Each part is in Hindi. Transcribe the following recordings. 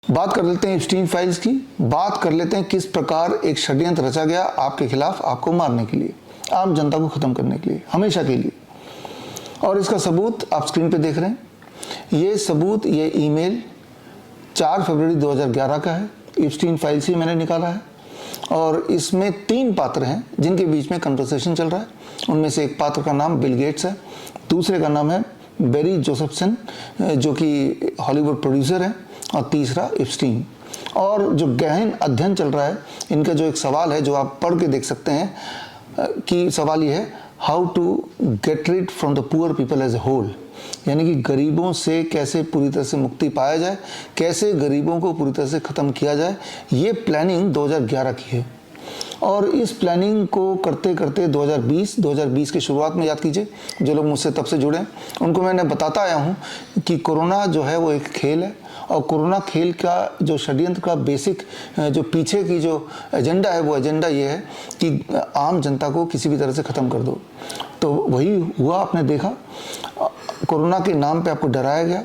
बात कर लेते हैं एप्स्टीन फाइल्स की। बात कर लेते हैं किस प्रकार एक षड्यंत्र रचा गया आपके खिलाफ, आपको मारने के लिए, आम जनता को खत्म करने के लिए, हमेशा के लिए। और इसका सबूत आप स्क्रीन पे देख रहे हैं। ये सबूत, ये ईमेल 4 फरवरी 2011 का है। एप्स्टीन फाइल से मैंने निकाला है और इसमें 3 पात्र हैं जिनके बीच में कन्वर्सेशन चल रहा है। उनमें से एक पात्र का नाम बिल गेट्स है, दूसरे का नाम है बेरी जोसेफसन जो कि हॉलीवुड प्रोड्यूसर है, और तीसरा एप्स्टीन। और जो गहन अध्ययन चल रहा है, इनका जो एक सवाल है जो आप पढ़ के देख सकते हैं कि सवाल ये है, how to get rid from the poor people as a whole, यानी कि गरीबों से कैसे पूरी तरह से मुक्ति पाया जाए, कैसे गरीबों को पूरी तरह से ख़त्म किया जाए। ये प्लानिंग 2011 की है और इस प्लानिंग को करते करते 2020 की शुरुआत में, याद कीजिए जो लोग मुझसे तब से जुड़े हैं उनको मैंने बताता आया हूँ कि कोरोना जो है वो एक खेल है और कोरोना खेल का जो षड्यंत्र का बेसिक जो पीछे की जो एजेंडा है वो एजेंडा ये है कि आम जनता को किसी भी तरह से ख़त्म कर दो। तो वही हुआ, आपने देखा। कोरोना के नाम पे आपको डराया गया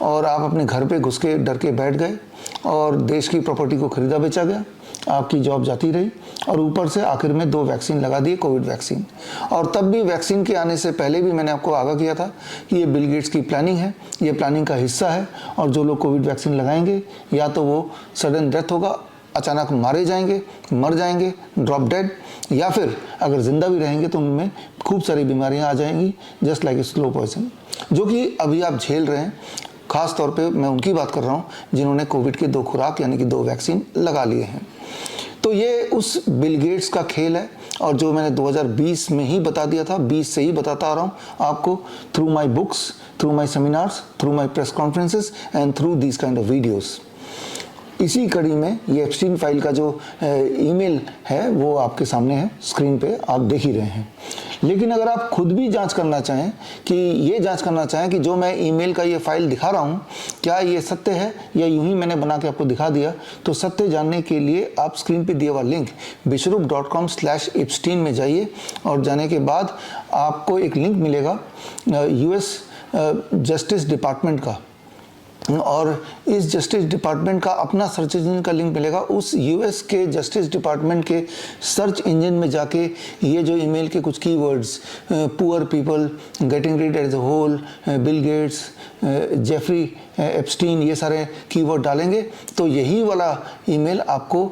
और आप अपने घर पे घुस के डर के बैठ गए और देश की प्रॉपर्टी को खरीदा बेचा गया, आपकी जॉब जाती रही और ऊपर से आखिर में 2 वैक्सीन लगा दिए, कोविड वैक्सीन। और तब भी वैक्सीन के आने से पहले भी मैंने आपको आगाह किया था कि ये बिल गेट्स की प्लानिंग है, ये प्लानिंग का हिस्सा है और जो लोग कोविड वैक्सीन लगाएंगे या तो वो सडन डेथ होगा, अचानक मारे जाएंगे, मर जाएंगे, ड्रॉप डेड, या फिर अगर जिंदा भी रहेंगे तो उनमें खूब सारी बीमारियां आ जाएंगी, जस्ट लाइक स्लो पॉइजन, जो कि अभी आप झेल रहे हैं। खास तौर पे मैं उनकी बात कर रहा हूँ जिन्होंने कोविड के 2 खुराक यानी कि 2 वैक्सीन लगा लिए हैं। तो ये उस बिल गेट्स का खेल है और जो मैंने 2020 में ही बता दिया था, 20 से ही बताता आ रहा हूँ आपको, through my books, through my seminars, through my press conferences and through these kind of videos. इसी कड़ी में ये एप्स्टीन फाइल का जो ईमेल है वो आपके सामने है, स्क्रीन पे आप देख ही रहे हैं। लेकिन अगर आप खुद भी जांच करना चाहें कि ये जांच करना चाहें कि जो मैं ईमेल का ये फाइल दिखा रहा हूँ क्या ये सत्य है या यूं ही मैंने बना के आपको दिखा दिया, तो सत्य जानने के लिए आप स्क्रीन पे दिया हुआ लिंक bishrup.com/epstein में जाइए और जाने के बाद आपको एक लिंक मिलेगा US जस्टिस डिपार्टमेंट का, और इस जस्टिस डिपार्टमेंट का अपना सर्च इंजन का लिंक मिलेगा। उस US के जस्टिस डिपार्टमेंट के सर्च इंजन में जाके ये जो ईमेल के कुछ keywords, poor people, getting rid as a whole, Bill Gates, Jeffrey Epstein, ये सारे कीवर्ड डालेंगे तो यही वाला ईमेल आपको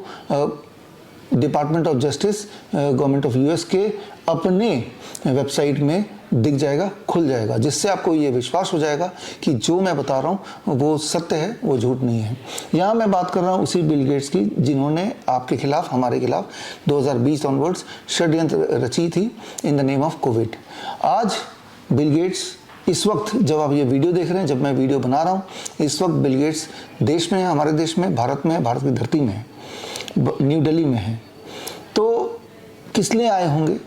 department of justice government of US के अपने वेबसाइट में दिख जाएगा, खुल जाएगा, जिससे आपको ये विश्वास हो जाएगा कि जो मैं बता रहा हूँ वो सत्य है, वो झूठ नहीं है। यहाँ मैं बात कर रहा हूँ उसी बिल गेट्स की जिन्होंने आपके खिलाफ, हमारे खिलाफ 2020 ऑनवर्ड्स षड्यंत्र रची थी in the name of Covid. आज बिल गेट्स, इस वक्त जब आप ये वीडियो देख रहे हैं, जब मैं वीडियो बना रहा हूँ, इस वक्त बिल गेट्स देश में है, हमारे देश में, भारत में, भारत की धरती में है, न्यू दिल्ली में है। तो किस लिए आए होंगे?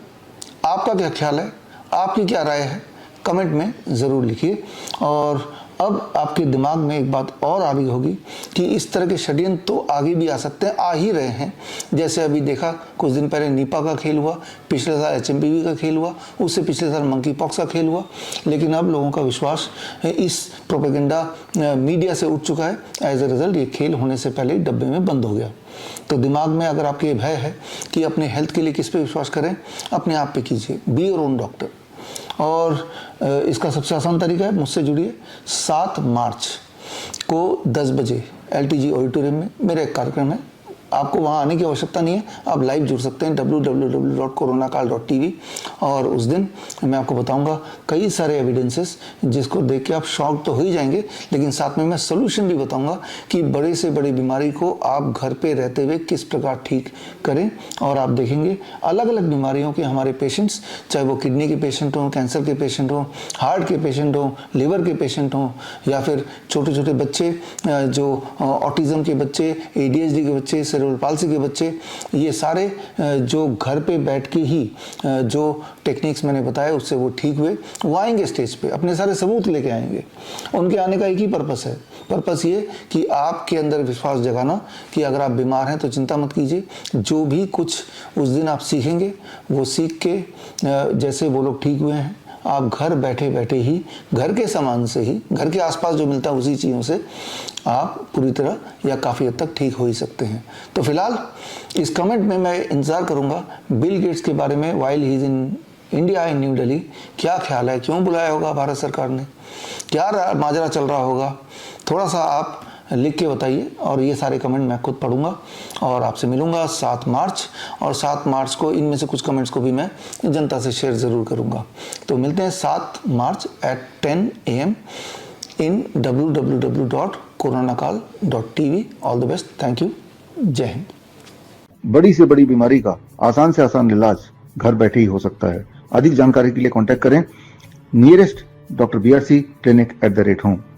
आपका क्या ख्याल है, आपकी क्या राय है, कमेंट में ज़रूर लिखिए। और अब आपके दिमाग में एक बात और आ रही होगी कि इस तरह के षड्यंत्र तो आगे भी आ सकते हैं, आ ही रहे हैं। जैसे अभी देखा कुछ दिन पहले निपा का खेल हुआ, पिछले साल HMPV का खेल हुआ, उससे पिछले साल मंकी पॉक्स का खेल हुआ। लेकिन अब लोगों का विश्वास इस प्रोपेगेंडा मीडिया से उठ चुका है। एज ए रिजल्ट ये खेल होने से पहले ही डब्बे में बंद हो गया। तो दिमाग में अगर आपके भय है कि अपने हेल्थ के लिए किस पे विश्वास करें, अपने आप पे कीजिए, बी योर ओन डॉक्टर। और इसका सबसे आसान तरीका है, मुझसे जुड़िए। 7 मार्च को 10 बजे LTG ऑडिटोरियम में मेरा एक कार्यक्रम है। आपको वहाँ आने की आवश्यकता नहीं है, आप लाइव जुड़ सकते हैं www.coronakal.tv। और उस दिन मैं आपको बताऊंगा कई सारे एविडेंसेस जिसको देख के आप शॉक तो हो ही जाएंगे, लेकिन साथ में मैं सोल्यूशन भी बताऊंगा कि बड़े से बड़ी बीमारी को आप घर पे रहते हुए किस प्रकार ठीक करें। और आप देखेंगे अलग अलग बीमारियों के हमारे पेशेंट्स, चाहे वो किडनी के पेशेंट हों, कैंसर के पेशेंट हों, हार्ट के पेशेंट हों, लिवर के पेशेंट हों, या फिर छोटे छोटे बच्चे जो ऑटिज्म के बच्चे, ADHD के बच्चे, सेरेब्रल पाल्सी के बच्चे, ये सारे जो घर पे बैठ के ही जो टेक्निक्स मैंने बताया उससे वो ठीक हुए, वो आएंगे स्टेज पे, अपने सारे सबूत लेके आएंगे। उनके आने का एक ही पर्पस है, पर्पस ये कि आपके अंदर विश्वास जगाना कि अगर आप बीमार हैं तो चिंता मत कीजिए। जो भी कुछ उस दिन आप सीखेंगे वो सीख के जैसे वो लोग ठीक हुए हैं आप घर बैठे बैठे ही घर के सामान से ही, घर के आसपास जो मिलता है उसी चीज़ों से आप पूरी तरह या काफ़ी हद तक ठीक हो ही सकते हैं। तो फिलहाल इस कमेंट में मैं इंतज़ार करूँगा बिल गेट्स के बारे में, while he is in India in new Delhi, क्या ख्याल है, क्यों बुलाया होगा भारत सरकार ने, क्या माजरा चल रहा होगा, थोड़ा सा आप लिख के बताइए। और ये सारे कमेंट मैं खुद पढ़ूंगा और आपसे मिलूंगा 7 मार्च, और 7 मार्च को इनमें से कुछ कमेंट्स को भी मैं जनता से शेयर ज़रूर करूंगा। तो मिलते हैं 7 मार्च at 10 AM in www.coronakal.tv। All the best, thank you, जय हिंद। बड़ी से बड़ी बीमारी का आसान से आसान इलाज घर बैठे ही हो सकता है। अधिक जानकारी के लिए कांटेक्ट करें nearest Dr. BRC Clinic @home।